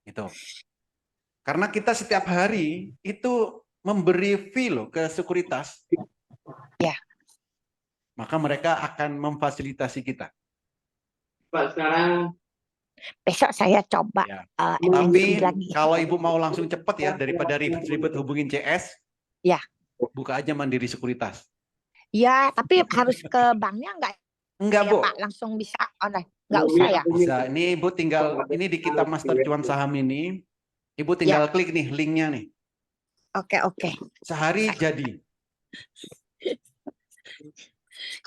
Gitu. Karena kita setiap hari itu memberi fee loh ke sekuritas. Ya. maka mereka akan memfasilitasi kita. Pak, sekarang Besok saya coba Ya. MNC Tapi lagi. kalau Ibu mau langsung cepat ya, daripada ribet-ribet hubungin CS, Ya. buka aja Mandiri Sekuritas. Ya, tapi harus ke banknya Enggak, ya Bu. Pak, langsung bisa online. Nggak usah ya? Bisa. Ini Ibu tinggal, ini di Kitab Master Cuan Saham ini, Ibu tinggal klik nih linknya nih. Oke, oke. Sehari jadi.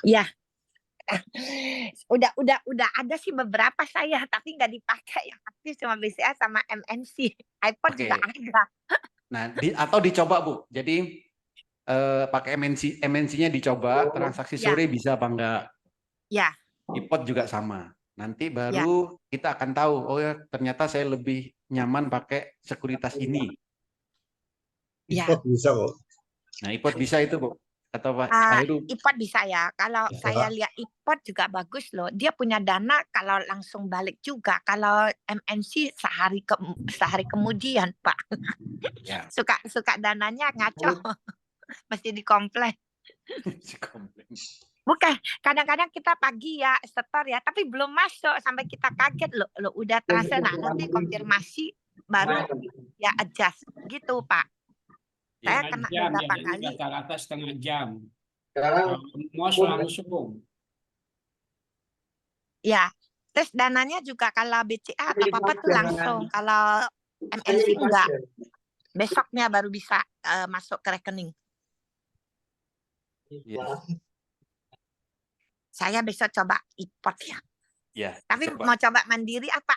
Ya. Udah ada sih beberapa saya, tapi nggak dipakai. Yang aktif cuma BCA sama MNC. iPod Oke. juga ada. Nah, atau dicoba Bu. Jadi pakai MNC-nya dicoba, transaksi sore bisa apa enggak. Ya. iPod juga sama. Nanti baru kita akan tahu, oh ya ternyata saya lebih nyaman pakai sekuritas ini. Ya. iPod bisa kok. Nah, iPod bisa itu, Bu. Atau Pak Heru? iPod bisa ya. Kalau Ya. saya lihat iPod juga bagus loh. Dia punya dana kalau langsung balik juga. Kalau MNC sehari kemudian, Pak. Ya. Suka dananya ngaco. Mesti dikomplain. Bukan, kadang-kadadang kita pagi ya setor ya, tapi belum masuk sampai kita kaget loh udah transfer. Nah, nanti konfirmasi baru ya adjust gitu, Pak. Saya kena jam, beberapa biasanya kali. rata-rata setengah jam. Sekarang Mos langsung. Ya, terus dananya juga kalau BCA atau apa tuh langsung. Kalau MNC enggak. Besoknya baru bisa masuk ke rekening. Saya besok coba iPod ya. Ya. Tapi mau coba mandiri apa?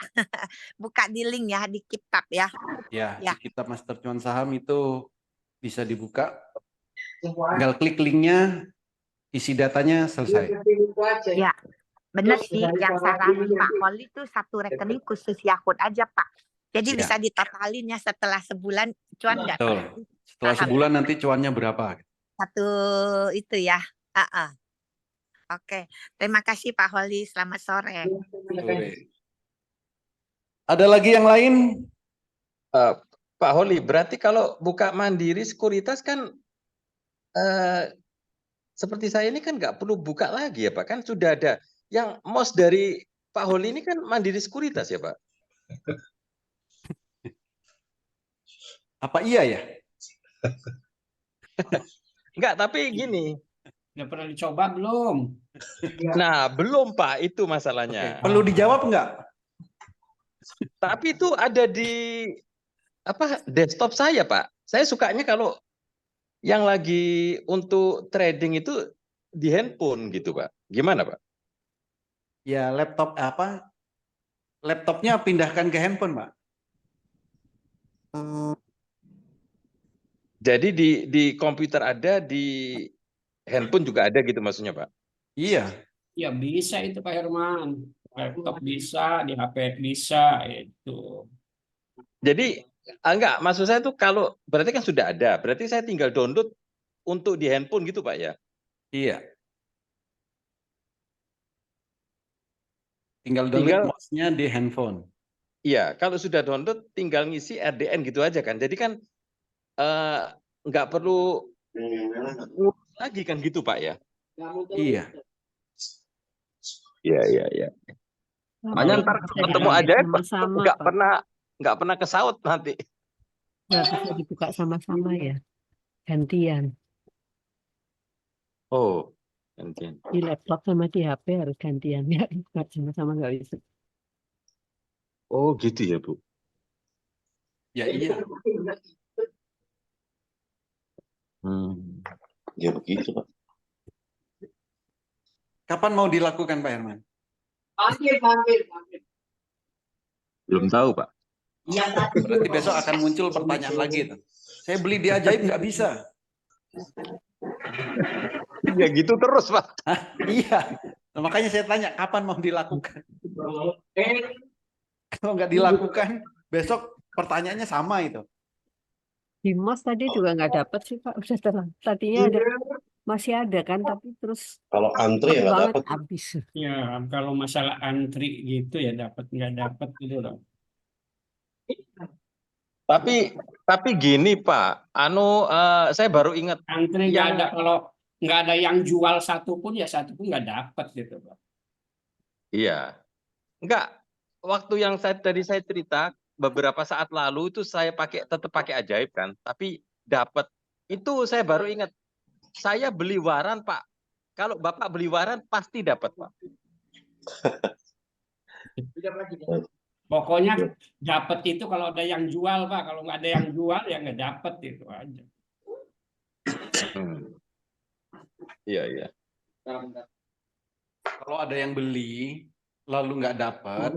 Buka di link ya di kitab ya. Ya, di Kitab Master Cuan Saham itu bisa dibuka. Tinggal klik linknya, isi datanya selesai. Ya, benar sih. Yang saranin Pak Holly itu satu rekening khusus Yahoo aja Pak. Jadi bisa ditotalin ya setelah sebulan cuan nggak? Betul. Setelah sebulan nanti cuannya berapa? Satu itu ya. Oke, terima kasih Pak Holly. Selamat sore. Ada lagi yang lain? Pak Holly, berarti kalau buka mandiri sekuritas kan seperti saya ini kan nggak perlu buka lagi ya Pak, kan sudah ada. Yang MOS dari Pak Holly ini kan mandiri sekuritas ya Pak? Apa iya ya? Enggak, tapi gini. Udah pernah dicoba belum? Nah, belum Pak, itu masalahnya. Perlu dijawab enggak? Tapi itu ada di desktop saya Pak. Saya sukanya kalau yang lagi untuk trading itu di handphone gitu Pak. Gimana Pak? Ya laptop laptopnya pindahkan ke handphone Pak. Jadi di komputer ada, di handphone juga ada gitu maksudnya Pak? Iya. Ya bisa itu Pak Herman. Laptop bisa, di HP bisa itu. Jadi enggak, maksud saya tuh kalau berarti kan sudah ada, berarti saya tinggal download untuk di handphone gitu Pak ya? Iya. Tinggal download MOS-nya di handphone. Iya, kalau sudah download tinggal ngisi RDN gitu aja kan. Jadi kan nggak perlu ngurus lagi kan gitu Pak ya? Iya. Iya. Makanya ntar ketemu aja nggak pernah kesaut nanti. Nggak bisa dibuka sama-sama ya, gantian. Oh, gantian. Di laptop sama di HP harus gantian ya, nggak sama-sama nggak bisa. Oh gitu ya Bu? Ya iya. Ya begitu Pak. Kapan mau dilakukan Pak Herman? Belum tahu Pak. Berarti besok akan muncul pertanyaan lagi tuh. Saya beli di Ajaib nggak bisa. Ya gitu terus Pak. Iya. Nah, makanya saya tanya kapan mau dilakukan. Kalau nggak dilakukan, besok pertanyaannya sama itu. Di MOS tadi juga nggak dapat sih Pak. Setelah tadinya ada, masih ada kan, tapi terus kalau antri ya nggak dapat. Habis. Ya kalau masalah antri gitu ya dapat nggak dapat gitu loh. Tapi gini Pak, saya baru ingat antri nggak ada kalau nggak ada yang jual satu pun ya satu pun nggak dapat gitu Pak. Iya. Enggak. Waktu yang tadi saya cerita beberapa saat lalu itu saya tetap pakai ajaib kan, tapi dapat itu saya baru ingat. Saya beli waran Pak. Kalau Bapak beli waran pasti dapat Pak. Pokoknya dapat itu kalau ada yang jual Pak. Kalau nggak ada yang jual ya nggak dapat itu aja. Iya iya. Kalau ada yang beli lalu nggak dapat,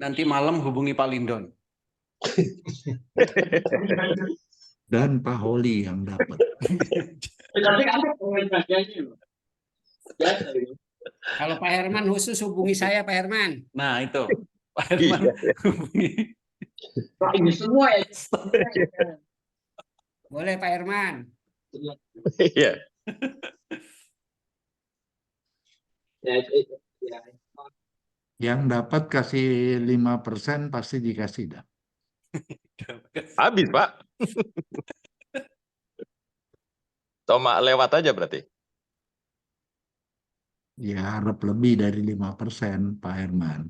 nanti malam hubungi Pak Lindon. Dan Pak Holi yang dapat. Kalau Pak Herman khusus hubungi saya Pak Herman. Nah itu Pak Herman hubungi. Ini semua ya. Boleh Pak Herman. Iya. Yang dapat kasih 5% pasti dikasih dah. Habis Pak. Cuma lewat aja berarti. Ya harap lebih dari 5% Pak Herman.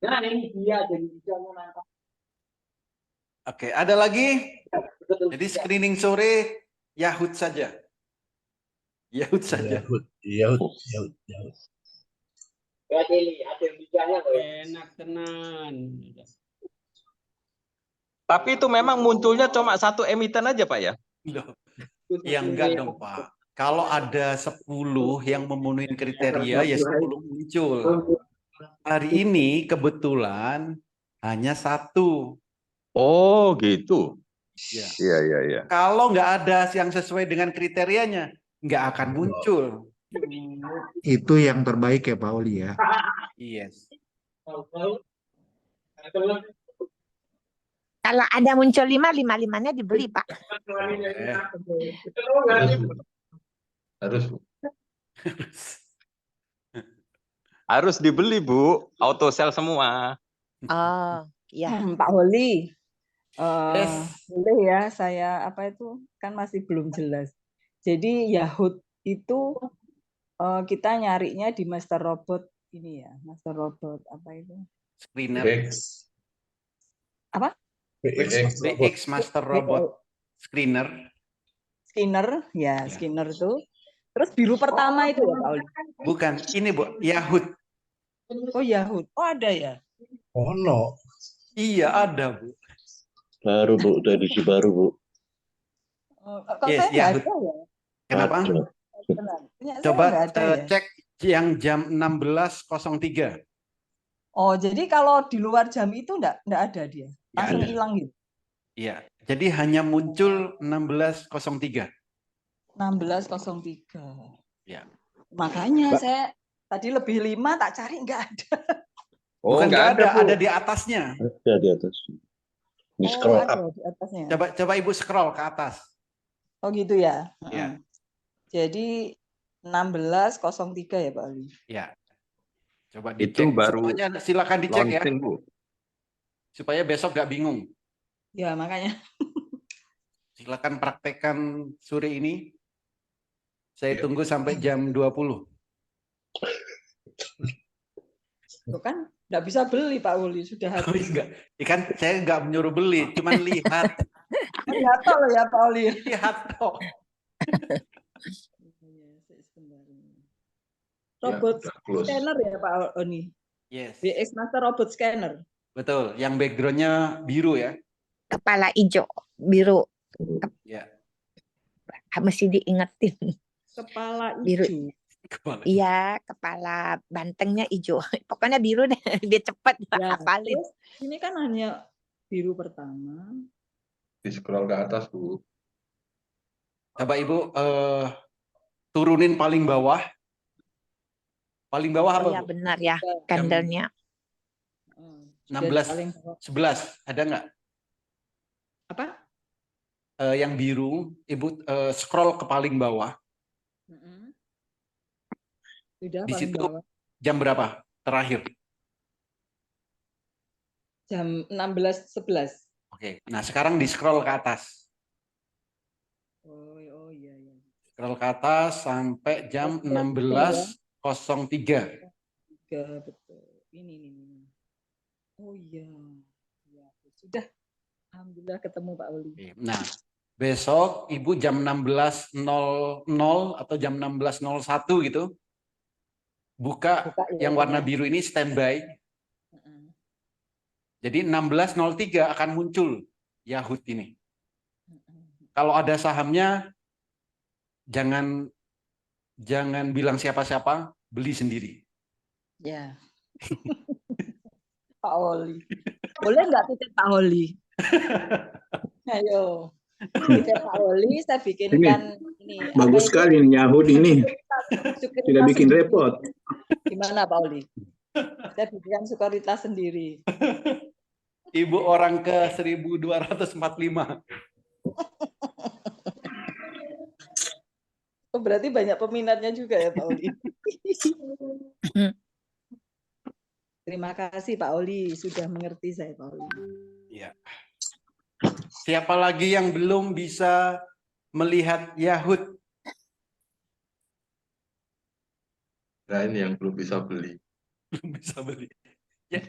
Nah, ini dia Oke, ada lagi? Jadi screening sore Yahud saja. Yahud saja. Yahud. Enak tenan. Tapi itu memang munculnya cuma satu emiten aja Pak ya? Loh. Ya enggak dong Pak. Kalau ada 10 yang memenuhi kriteria ya 10 muncul. Hari ini kebetulan hanya 1. Oh gitu. Ya. Iya. Kalau nggak ada yang sesuai dengan kriterianya, nggak akan muncul. Itu yang terbaik ya Pak Oli ya. Yes. Kalau ada muncul 5-5-nya dibeli, Pak. Harus dibeli Bu, auto sell semua. Oh, ya. Pak Holi, boleh ya saya apa itu kan masih belum jelas. Jadi Yahud itu kita nyarinya di Master Robot ini ya, Master Robot apa itu? Screener. Apa? BX Master Robot Screener. Skinner, ya Skinner itu. Terus biru pertama itu ya Pak Oli? Bukan, ini Bu, Yahud. Oh Yahud, oh ada ya? Oh no. Iya ada Bu. Baru Bu, udah edisi baru Bu. Kok saya nggak Yahud. ada ya? Kenapa? Punya saya Coba nggak ada ya? cek yang jam 16.03. Oh jadi kalau di luar jam itu nggak ada dia, langsung hilang gitu? Iya, jadi hanya muncul 16.03. 16.03. Ya. Makanya saya tadi lebih 5 tak cari nggak ada. Bukan nggak ada, Bu. ada di atasnya. Ada di atas. Di scroll ada up. di atasnya. Coba Ibu scroll ke atas. Oh gitu ya. Ya. Jadi 16.03 ya Pak Ali. Ya. Coba Itu dicek. baru Pokoknya silakan dicek ya. launching, Bu. Supaya besok nggak bingung. Ya makanya. Silakan praktekkan sore ini. Saya tunggu sampai jam 20. Itu kan nggak bisa beli Pak Uli, sudah habis. Enggak. Ikan saya nggak menyuruh beli, cuman lihat. Lihat loh ya Pak Uli. Lihat toh. Robot close. scanner ya Pak Oni. Yes. BX Master Robot Scanner. Betul, yang backgroundnya biru ya. Kepala hijau, biru. Ya. Mesti diingetin. Kepala Biru. hijau. Iya, kepala bantengnya hijau. Pokoknya biru deh, dia cepat Ya, hafalin. terus ini kan hanya biru pertama. Di scroll ke atas Bu. Coba Ibu turunin paling bawah. Paling bawah apa? Oh ya Bu? benar ya, candlenya. 16, 11, ada nggak? Apa? Yang biru, Ibu scroll ke paling bawah. Sudah Di paling situ bawah. jam berapa terakhir? Jam 16.11. Oke, nah sekarang di scroll ke atas. Rel ke atas sampai jam Oke, ya. 16.03. Betul. Ini. Oh iya. Ya, sudah. Alhamdulillah ketemu Pak Oli. Nah, besok Ibu jam 16.00 atau jam 16.01 gitu, buka yang warna biru ini standby. Jadi 16.03 akan muncul Yahut ini. Kalau ada sahamnya, jangan bilang siapa-siapa, beli sendiri. Ya. Pak Oli. Boleh nggak titip Pak Oli? Ayo. Titip Pak Oli, saya bikinkan ini. Bagus sekali nih Yahud ini. Sukuritas Tidak bikin sendiri. repot. Gimana Pak Oli? Saya bikinkan sukuritas sendiri. Ibu orang ke 1245. Oh, berarti banyak peminatnya juga ya Pak Oli. Terima kasih Pak Oli, sudah mengerti saya Pak Oli. Ya. Siapa lagi yang belum bisa melihat Yahud? Nah, ini yang belum bisa beli. Belum bisa beli. Ya,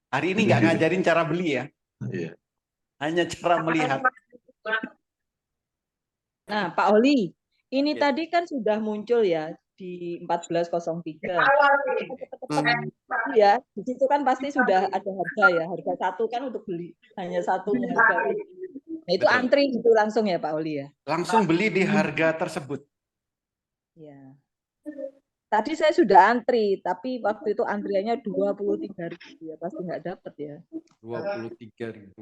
hari ini nggak ngajarin cara beli ya. Iya. Hanya cara melihat. Nah, Pak Oli, ini tadi kan sudah muncul ya di 14.03. Ya, di situ kan pasti sudah ada harga ya. Harga satu kan untuk beli, hanya satunya harga. Nah, itu Betul. antri gitu langsung ya Pak Oli ya. Langsung beli di harga tersebut. Ya. Tadi saya sudah antri, tapi waktu itu antriannya 23.000 ya, pasti nggak dapat ya. 23.000.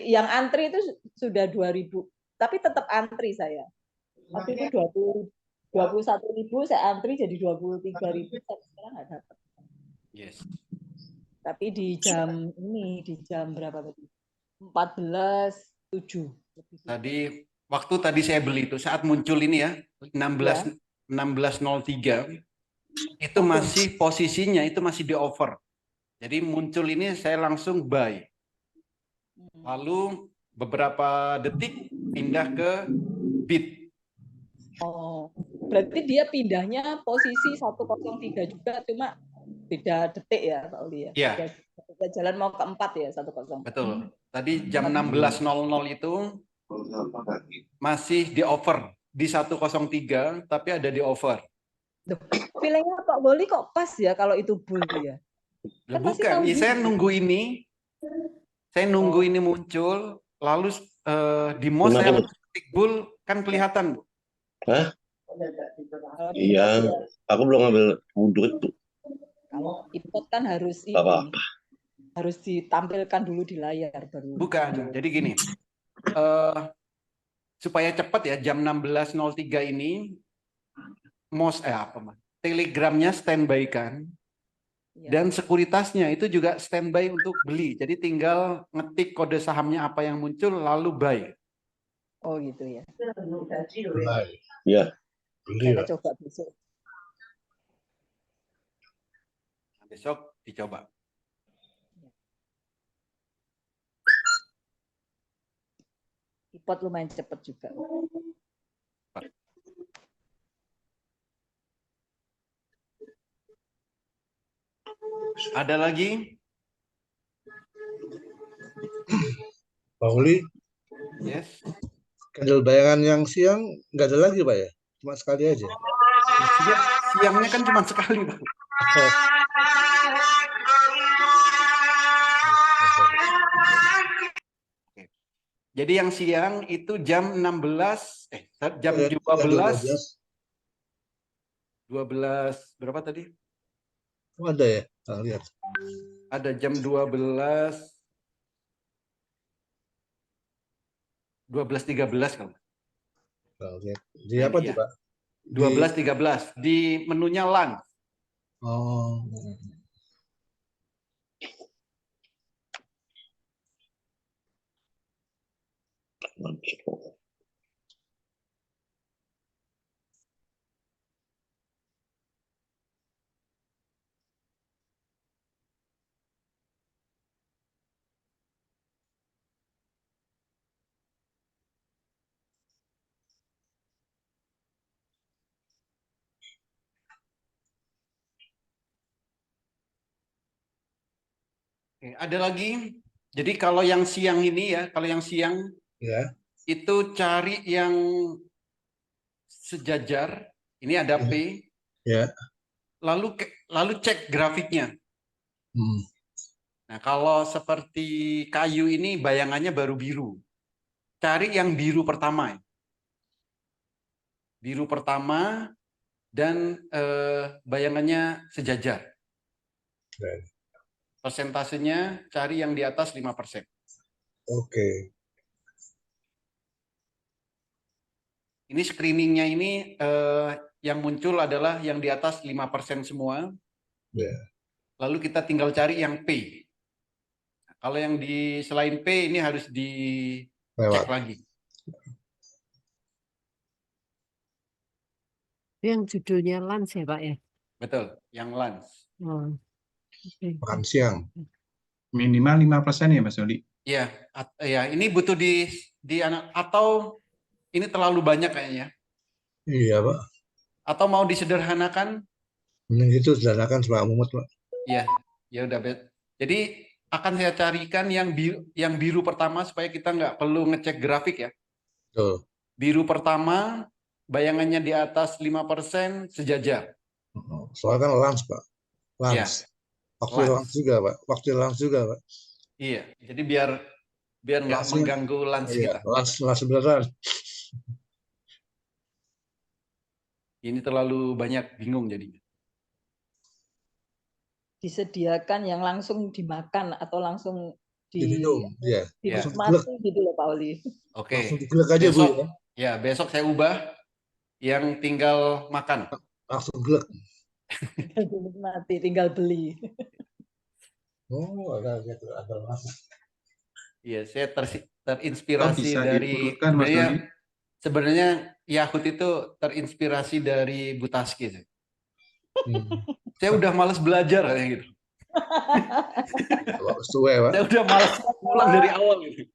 Yang antri itu sudah 2.000, tapi tetap antri saya. Waktu itu 21.000 saya antri jadi 23.000, tapi sekarang nggak dapat. Yes. Tapi di jam berapa tadi? 14.07. Tadi waktu tadi saya beli itu saat muncul ini ya 16.03 itu masih posisinya itu masih di over. Jadi muncul ini saya langsung buy. Lalu beberapa detik pindah ke bid. Oh, berarti dia pindahnya posisi 103 juga, cuma beda detik ya Pak Oli ya. Iya. Beda jalan mau ke 4 ya 103. Betul. Tadi jam 16.00 itu masih di over di 103 tapi ada di over. Feelingnya Pak Boli kok pas ya kalau itu bull ya? Kan bukan, saya nunggu ini. Saya nunggu ini muncul, lalu di MOS saya ketik bull kan kelihatan, Bu. Hah? Iya, aku belum ngambil wudhu tuh. Kalau import kan harus ini, Apa-apa. harus ditampilkan dulu di layar baru. Bukan, jadi gini, supaya cepat ya jam 16.03 ini, MOS Telegramnya standby kan, dan sekuritasnya itu juga standby untuk beli. Jadi tinggal ngetik kode sahamnya apa yang muncul lalu buy. Oh gitu ya. Iya. Saya coba besok. Besok dicoba. Import lumayan cepat juga. Ada lagi? Pak Uli, Yes. candle bayangan yang siang nggak ada lagi Pak ya? Cuma sekali aja. Siangnya kan cuma sekali, Pak. Oh. Jadi yang siang itu jam 16, jam Oh, ya, 12 berapa tadi? Oh, ada ya? Nah, lihat. Ada jam 12:13 kalau. Nah, lihat. Di apa tuh Pak? 12:13 di menunya LAN. Oh. Oke, ada lagi. Jadi kalau yang siang ini ya, kalau yang siang Ya. itu cari yang sejajar. Ini ada P. Ya. Lalu cek grafiknya. Hmm. Nah, kalau seperti kayu ini bayangannya baru biru. Cari yang biru pertama. Biru pertama dan bayangannya sejajar. Persentasenya cari yang di atas 5%. Oke. Ini screeningnya ini yang muncul adalah yang di atas 5% semua. Ya. Lalu kita tinggal cari yang P. Kalau yang di selain P ini harus dicek lagi. Yang judulnya Lans ya Pak ya? Betul, yang Lans. Oh, Makan siang. Minimal 5% ya Mas Doli? Iya, ya ini butuh di anak atau ini terlalu banyak kayaknya. Iya Pak. Atau mau disederhanakan? Mending itu sederhanakan supaya mumet Pak. Iya, ya udah Bet. Jadi akan saya carikan yang biru pertama supaya kita nggak perlu ngecek grafik ya. Betul. Biru pertama bayangannya di atas 5% sejajar. Soalnya kan lans Pak. Lans. Ya, Waktu lans juga Pak. Waktu lans juga Pak. Iya, jadi biar nggak mengganggu lans iya, kita. Lans beneran. Ini terlalu banyak, bingung jadinya. Disediakan yang langsung dimakan atau langsung diminum, ya. Dinikmati gitu loh Pak Oli. Oke. Langsung digelek aja Bu Besok, ya. ya besok saya ubah yang tinggal makan. Langsung gelek. Dinikmati, tinggal beli. Oh, ada masuk. Iya, saya terinspirasi bisa dari diurutkan, Mas Doli? sebenarnya Yahut itu terinspirasi dari Butaski. Saya udah males belajar kayak gitu. Saya udah males pulang dari awal gitu.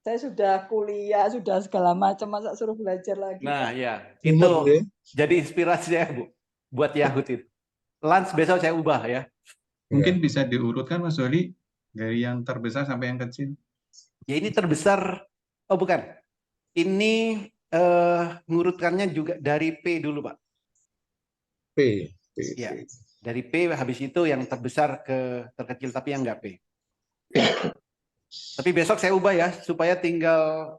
Saya sudah kuliah, sudah segala macam, masa suruh belajar lagi. Nah, ya, itu jadi inspirasi saya Bu buat Yahut itu. Lunch besok saya ubah ya. Mungkin bisa diurutkan Mas Doli dari yang terbesar sampai yang kecil. Ya ini terbesar. Oh bukan. Ini ngurutkannya juga dari P dulu Pak. P. Ya, dari P habis itu yang terbesar ke terkecil tapi yang enggak P. Tapi besok saya ubah ya supaya tinggal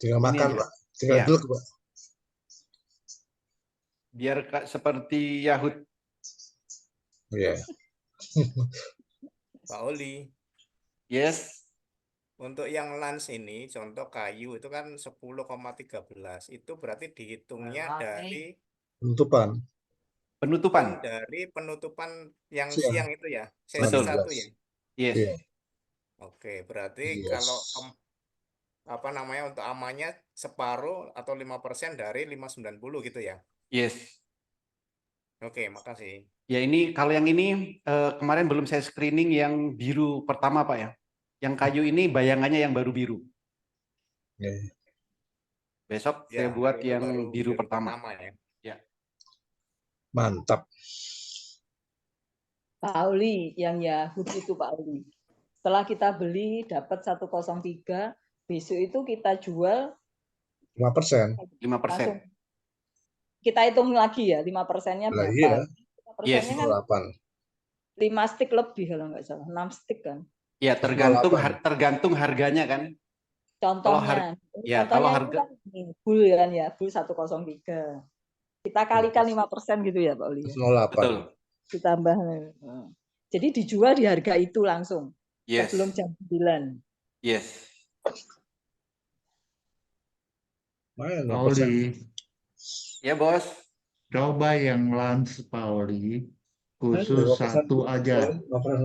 makan Pak. Tinggal ya. gelek Pak. Biar seperti Yahut. Iya. Pak Oli. Yes. Untuk yang lans ini, contoh kayu itu kan 10,13. Itu berarti dihitungnya dari penutupan. Dari penutupan yang Siang. siang itu ya, sesi 1 ya. Yes. Iya. Oke, berarti kalau apa namanya untuk amannya separuh atau 5% dari 590 gitu ya. Yes. Oke, makasih. Ya ini kalau yang ini kemarin belum saya screening yang biru pertama Pak ya. Yang kayu ini bayangannya yang baru biru. Besok saya buat yang biru pertama. Ya. Mantap. Pak Oli, yang Yahut itu Pak Oli. Setelah kita beli dapat 103, besok itu kita jual 5%. 5%. Kita hitung lagi ya, 5%-nya berapa? Iya. 5%-nya kan 5 stick lebih kalau nggak salah, 6 stick kan. Ya tergantung harganya kan. Contohnya, kalau harga bull kan ya, bull 103. Kita kalikan 5% gitu ya Pak Oli. 08. Betul. Ditambah. Jadi dijual di harga itu langsung. Yes. Sebelum jam 9. Yes. Pauli. Ya bos. Coba yang lans Pauli. Khusus satu aja.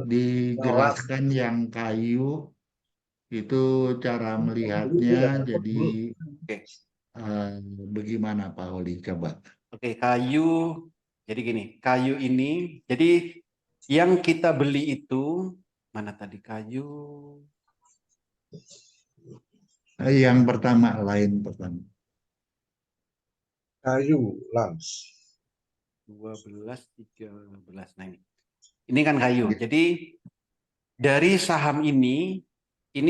Dijelaskan yang kayu. Itu cara melihatnya jadi bagaimana Pak Oli coba? Oke, kayu. Jadi gini, kayu ini. Jadi yang kita beli itu mana tadi kayu? Yang pertama, lain pertama. Kayu, lans. 12, 13. Nah ini kan kayu. Jadi Dari saham ini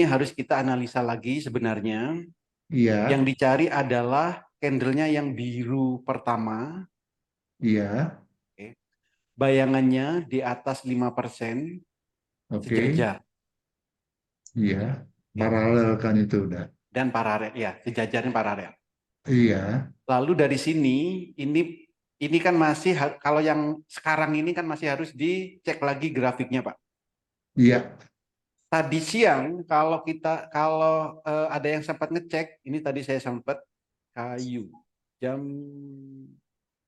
harus kita analisa lagi sebenarnya. Iya, Yang dicari adalah candlenya yang biru pertama. iya, Oke. Bayangannya di atas 5% oke, sejajar. iya. Paralel kan itu udah. Dan paralel, ya, sejajarnya paralel. Iya, Lalu dari sini, ini kan masih, kalau yang sekarang ini kan masih harus dicek lagi grafiknya, Pak. iya, Tadi siang, kalau ada yang sempat ngecek, ini tadi saya sempat kayu. Jam,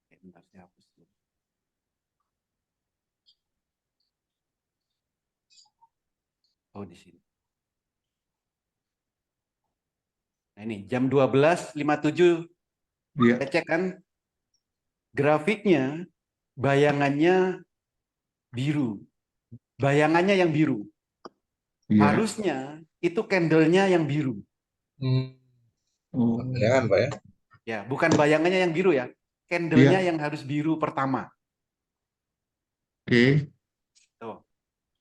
bentar, saya hapus dulu. Oh, di sini. Nah ini jam 12.57 iya, saya cek kan grafiknya bayangannya biru. Bayangannya yang biru. iya. Harusnya itu candlenya yang biru. Oh, Jangan Pak ya. Ya, bukan bayangannya yang biru ya. Candlenya iya, yang harus biru pertama. oke. Tuh.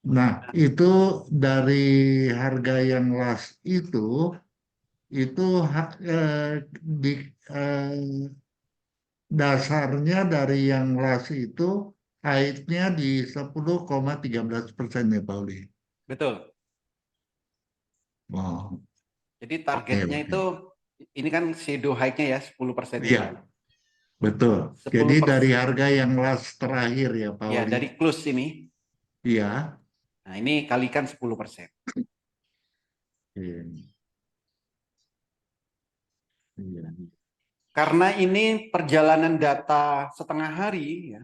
Nah, itu dari harga yang last itu dasarnya dari yang last itu high-nya di 10,13% ya, Pauli. Betul. Wow. Jadi targetnya Oke. itu ini kan shadow high-nya ya 10%. Iya, betul. Jadi 10%. dari harga yang last terakhir ya, Pauli. Ya, dari close ini. Iya. Nah, ini kalikan 10%. Iya. Karena ini perjalanan data setengah hari, ya.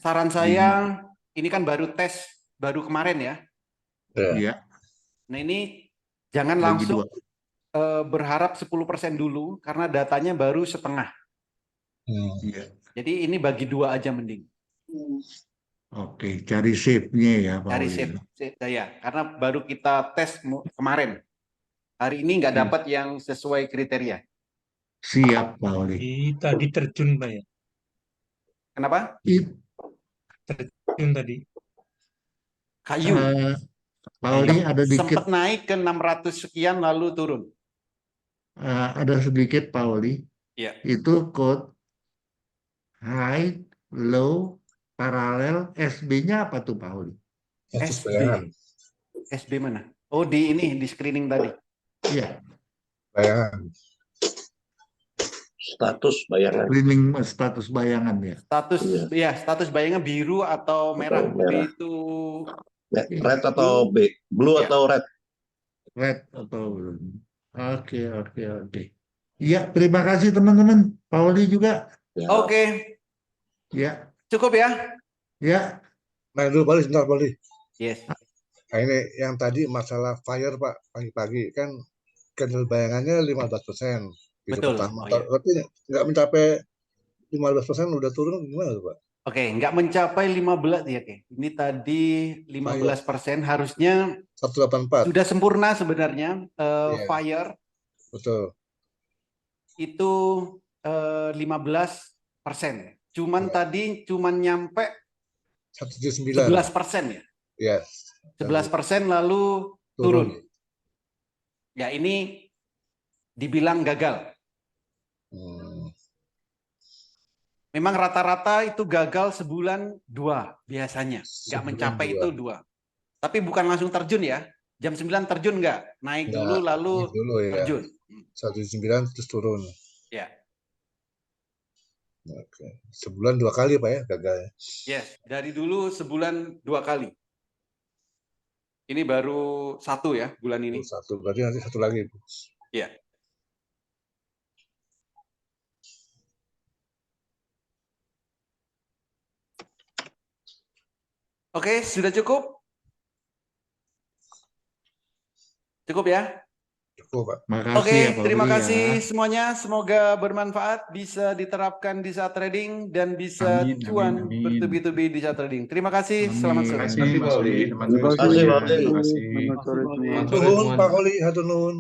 Saran saya, ini kan baru tes, baru kemarin ya. Iya. Nah ini jangan Bagi langsung dua. berharap 10% dulu, karena datanya baru setengah. Iya. Jadi ini bagi dua aja mending. Oke, cari shape-nya ya, Pauli. Cari shape ya, karena baru kita tes kemarin. Hari ini nggak dapat yang sesuai kriteria. Siap, Pauli. Tadi terjun, Pak ya? Kenapa? Terjun tadi. Kayu. Pauli ada dikit. Sempat naik ke 600 sekian lalu turun. Ada sedikit, Pauli. Iya. Itu code high, low, paralel. SB-nya apa tuh, Pauli? SB mana? Oh, di screening tadi. Iya. Bayangan. Status bayangan. Screening status bayangan ya. Status bayangan biru atau merah. Merah. Itu Red atau blue ya. atau red? Red atau blue. Oke. Iya, terima kasih teman-teman. Pauli juga. Ya. Oke. Ya. Cukup ya? Ya. Nah dulu Pauli, sebentar Pauli. Yes. Nah, ini yang tadi masalah fire Pak, pagi-pagi kan candle bayangannya 15%. Betul. Pertama. Tapi nggak mencapai 15% udah turun gimana tuh Pak? Oke, nggak mencapai 15 ya, Oke. Ini tadi 15% harusnya 184. sudah sempurna sebenarnya. Fire Betul. itu 15%. Cuman tadi nyampe 179. 11% ya. Yes. 11% lalu turun. Ya ini dibilang gagal. Memang rata-rata itu gagal sebulan 2 biasanya. Nggak mencapai itu 2. Tapi bukan langsung terjun ya. Jam 9 terjun nggak? Naik dulu lalu terjun. 179 terus turun. Ya. Oke. Sebulan 2 kali Pak ya gagal. Yes, dari dulu sebulan 2 kali. Ini baru 1 ya bulan ini. 1, berarti nanti 1 lagi. Iya. Oke, sudah cukup? Cukup ya? Cukup, Pak. Oke, terima kasih semuanya. Semoga bermanfaat, bisa diterapkan di saat trading dan bisa cuan bertubi-tubi di saat trading. Terima kasih. Selamat sore. Terima kasih, Pak Oli. Terima kasih, Pak Oli. Hatur nuhun, Pak Oli. Hatur nuhun.